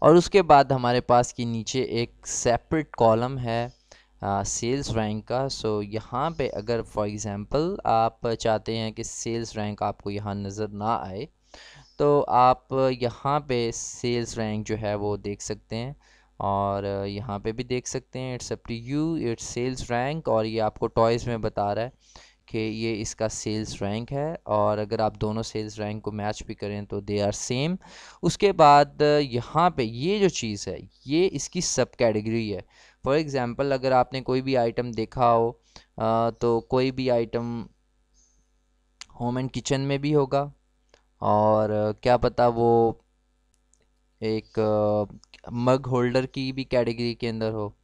और उसके बाद हमारे पास की नीचे एक सेपरेट कॉलम है सेल्स रैंक का। सो यहाँ पे अगर फॉर एग्ज़ाम्पल आप चाहते हैं कि सेल्स रैंक आपको यहाँ नज़र ना आए, तो आप यहाँ पे सेल्स रैंक जो है वो देख सकते हैं, और यहाँ पे भी देख सकते हैं। It's up to you, it's sales rank, और ये आपको टॉयज़ में बता रहा है कि ये इसका सेल्स रैंक है। और अगर आप दोनों सेल्स रैंक को मैच भी करें तो दे आर सेम। उसके बाद यहाँ पे ये जो चीज़ है ये इसकी सब कैटेगरी है। फॉर एग्ज़ाम्पल अगर आपने कोई भी आइटम देखा हो, तो कोई भी आइटम होम एंड किचन में भी होगा, और क्या पता वो एक मग होल्डर की भी कैटेगरी के अंदर हो।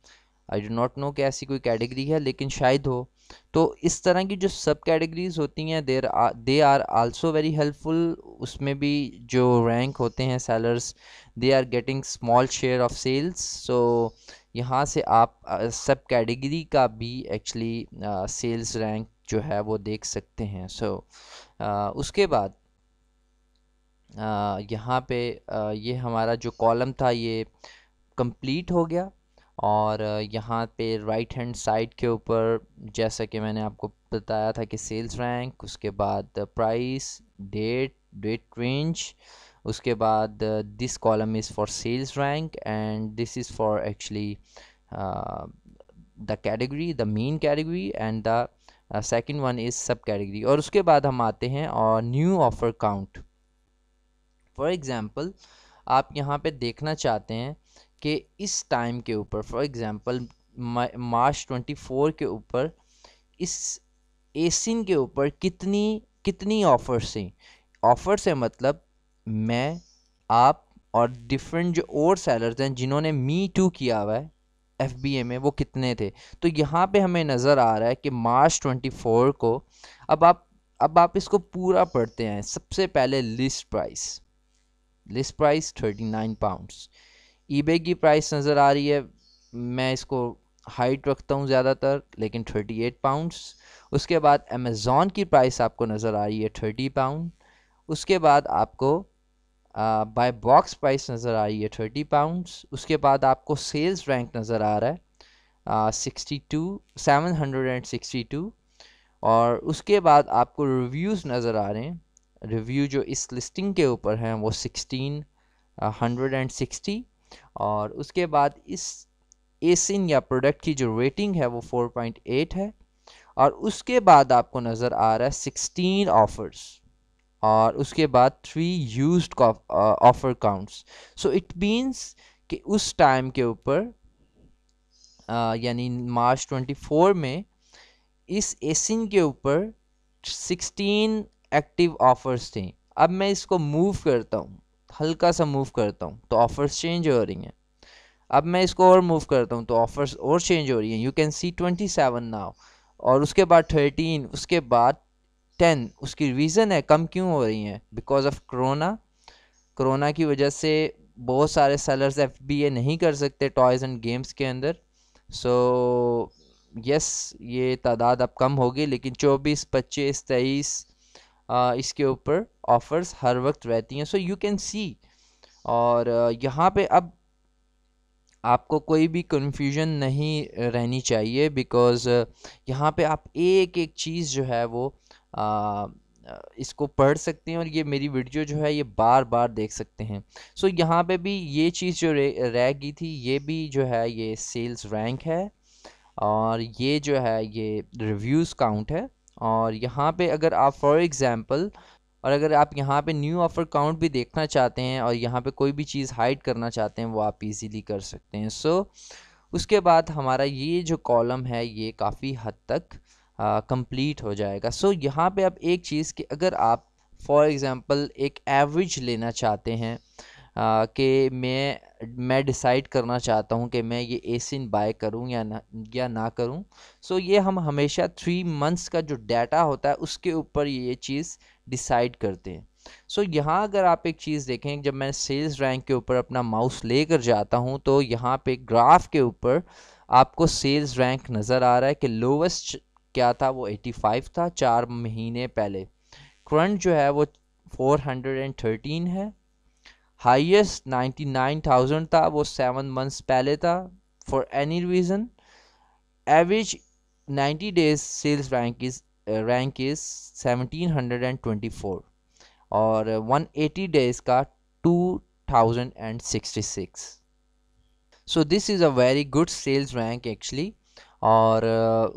आई डो नॉट नो कि ऐसी कोई कैटेगरी है, लेकिन शायद हो। तो इस तरह की जो सब कैटेगरीज होती हैं they are also very helpful. उसमें भी जो रैंक होते हैं sellers, they are getting small share of sales. So यहाँ से आप सब कैटेगरी का भी एक्चुअली सेल्स रैंक जो है वो देख सकते हैं। सो उसके बाद यहाँ पे ये हमारा जो कॉलम था ये कंप्लीट हो गया। और यहाँ पे राइट हैंड साइड के ऊपर जैसा कि मैंने आपको बताया था कि सेल्स रैंक, उसके बाद प्राइस, डेट रेंज, उसके बाद this column is for sales rank and this is for actually the category, the main category, and the second one is sub category. और उसके बाद हम आते हैं और new offer count. For example आप यहाँ पे देखना चाहते हैं कि इस टाइम के ऊपर, फॉर एग्ज़ाम्पल मार्च 24 के ऊपर इस एसिन के ऊपर कितनी कितनी ऑफ़र्स थी। ऑफ़र्स है मतलब मैं, आप और डिफरेंट जो और सेलर्स हैं जिन्होंने मी टू किया हुआ है FBA में, वो कितने थे। तो यहाँ पे हमें नज़र आ रहा है कि मार्च 24 को, अब आप इसको पूरा पढ़ते हैं। सबसे पहले लिस्ट प्राइस 39 पाउंड्स। ईबे की प्राइस नज़र आ रही है, मैं इसको हाइट रखता हूँ ज़्यादातर, लेकिन 38 पाउंड्स। उसके बाद अमेज़ॉन की प्राइस आपको नज़र आ रही है 30 पाउंड। उसके बाद आपको बाय बॉक्स प्राइस नज़र आ रही है 30 पाउंड्स। उसके बाद आपको सेल्स रैंक नज़र आ रहा है 762। और उसके बाद आपको रिव्यूज़ नज़र आ रहे हैं, रिव्यू जो इस लिस्टिंग के ऊपर हैं वो 1660। और उसके बाद इस एसिन या प्रोडक्ट की जो रेटिंग है वो 4.8 है। और उसके बाद आपको नज़र आ रहा है 16 ऑफर्स, और उसके बाद 3 used offer counts. So it means कि उस टाइम के ऊपर यानी मार्च 24 में इस एसिन के ऊपर 16 एक्टिव ऑफर्स थे। अब मैं इसको मूव करता हूँ, हल्का सा मूव करता हूँ तो ऑफर्स चेंज हो रही हैं। अब मैं इसको और मूव करता हूँ तो ऑफर्स और चेंज हो रही हैं। यू कैन सी 27 नाउ, और उसके बाद 13, उसके बाद 10। उसकी रीज़न है कम क्यों हो रही हैं, बिकॉज ऑफ कोरोना की वजह से बहुत सारे सेलर्स FBA नहीं कर सकते टॉयज़ एंड गेम्स के अंदर। सो यस, ये तादाद अब कम होगी, लेकिन 24, 25, 23 इसके ऊपर ऑफर्स हर वक्त रहती हैं। सो यू कैन सी, और यहाँ पे अब आपको कोई भी कन्फ्यूजन नहीं रहनी चाहिए, बिकॉज़ यहाँ पे आप एक एक चीज़ जो है वो इसको पढ़ सकते हैं, और ये मेरी वीडियो जो है ये बार बार देख सकते हैं। सो यहाँ पे भी ये चीज़ जो रह गई थी, ये भी जो है ये सेल्स रैंक है, और ये जो है ये रिव्यूज़ काउंट है। और यहाँ पे अगर आप फॉर एग्ज़ाम्पल, और अगर आप यहाँ पे न्यू ऑफ़र काउंट भी देखना चाहते हैं और यहाँ पे कोई भी चीज़ हाइड करना चाहते हैं, वो आप इजीली कर सकते हैं। सो उसके बाद हमारा ये जो कॉलम है ये काफ़ी हद तक कंप्लीट हो जाएगा। सो यहाँ पे अब एक चीज़ कि अगर आप फॉर एग्ज़ाम्पल एक एवरेज लेना चाहते हैं कि मैं डिसाइड करना चाहता हूँ कि मैं ये एसिन बाय करूँ या ना करूँ। सो ये हम हमेशा 3 मंथ्स का जो डाटा होता है उसके ऊपर ये चीज़ डिसाइड करते हैं। सो यहाँ अगर आप एक चीज़ देखें, जब मैं सेल्स रैंक के ऊपर अपना माउस लेकर जाता हूँ तो यहाँ पे ग्राफ के ऊपर आपको सेल्स रैंक नज़र आ रहा है कि लोवेस्ट क्या था, वो 85 था 4 महीने पहले। करंट जो है वो 413 है। हाईएस्ट 99,000 था, वो 7 मंथ्स पहले था for any reason. Average 90 days sales rank is 1724 और 180 डेज का 2066। So this is a very good sales rank actually. और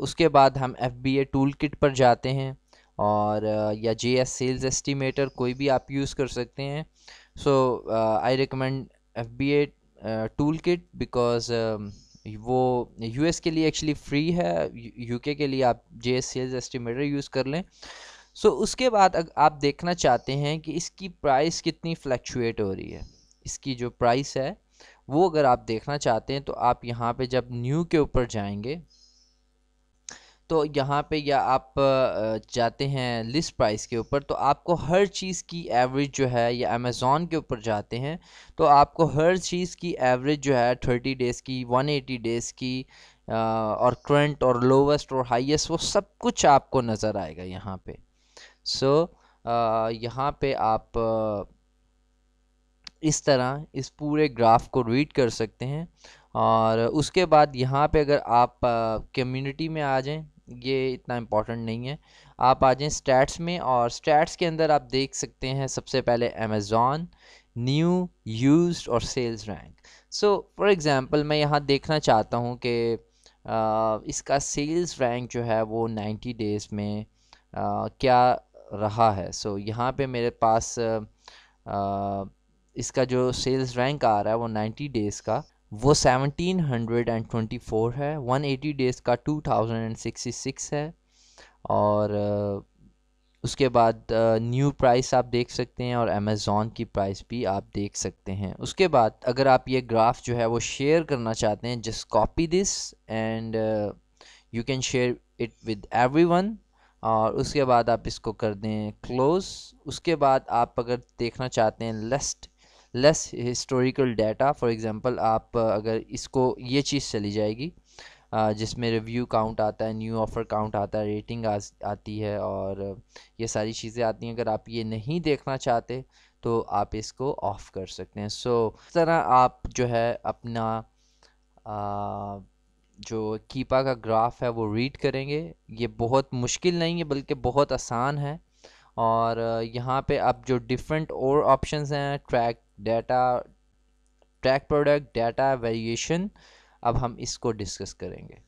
उसके बाद हम FBA टूल किट पर जाते हैं, और या JS सेल्स एस्टिमेटर कोई भी आप यूज़ कर सकते हैं। So I recommend FBA toolkit because वो US के लिए एक्चुअली फ्री है, UK के लिए आप JS सेल्स एस्टिमेटर यूज़ कर लें। सो उसके बाद आप देखना चाहते हैं कि इसकी प्राइस कितनी फ्लक्चुएट हो रही है, इसकी जो प्राइस है वो अगर आप देखना चाहते हैं तो आप यहाँ पे जब न्यू के ऊपर जाएंगे तो यहाँ पे या आप जाते हैं लिस्ट प्राइस के ऊपर, तो आपको हर चीज़ की एवरेज जो है, या अमेज़ॉन के ऊपर जाते हैं तो आपको हर चीज़ की एवरेज जो है 30 डेज़ की, 180 डेज़ की, और करंट और लोवेस्ट और हाईएस्ट वो सब कुछ आपको नज़र आएगा यहाँ पे। सो यहाँ पे आप इस तरह इस पूरे ग्राफ को रीड कर सकते हैं। और उसके बाद यहाँ पे अगर आप कम्युनिटी में आ जाएं, ये इतना इम्पोर्टेंट नहीं है, आप आ जाएं स्टैट्स में, और स्टैट्स के अंदर आप देख सकते हैं सबसे पहले अमेज़ॉन, न्यू, यूज्ड और sales rank. So for example मैं यहाँ देखना चाहता हूँ कि इसका सेल्स रैंक जो है वो 90 डेज़ में क्या रहा है। सो यहाँ पे मेरे पास इसका जो सेल्स रैंक आ रहा है वो 90 डेज़ का वो 1724 है, 180 डेज़ का 2066 है। और उसके बाद न्यू प्राइस आप देख सकते हैं, और अमेज़ॉन की प्राइस भी आप देख सकते हैं। उसके बाद अगर आप ये ग्राफ जो है वो शेयर करना चाहते हैं, just copy this and you can share it with everyone. और उसके बाद आप इसको कर दें क्लोज। उसके बाद आप अगर देखना चाहते हैं less historical data, for example आप अगर इसको ये चीज़ चली जाएगी जिसमें रिव्यू काउंट आता है, न्यू ऑफ़र काउंट आता है, रेटिंग आती है, और ये सारी चीज़ें आती हैं। अगर आप ये नहीं देखना चाहते तो आप इसको ऑफ़ कर सकते हैं। सो इस तरह आप जो है अपना जो कीपा का ग्राफ है वो रीड करेंगे। ये बहुत मुश्किल नहीं है बल्कि बहुत आसान है। और यहाँ पे अब जो डिफरेंट और ऑप्शंस हैं, track data, track product, data variation, अब हम इसको डिस्कस करेंगे।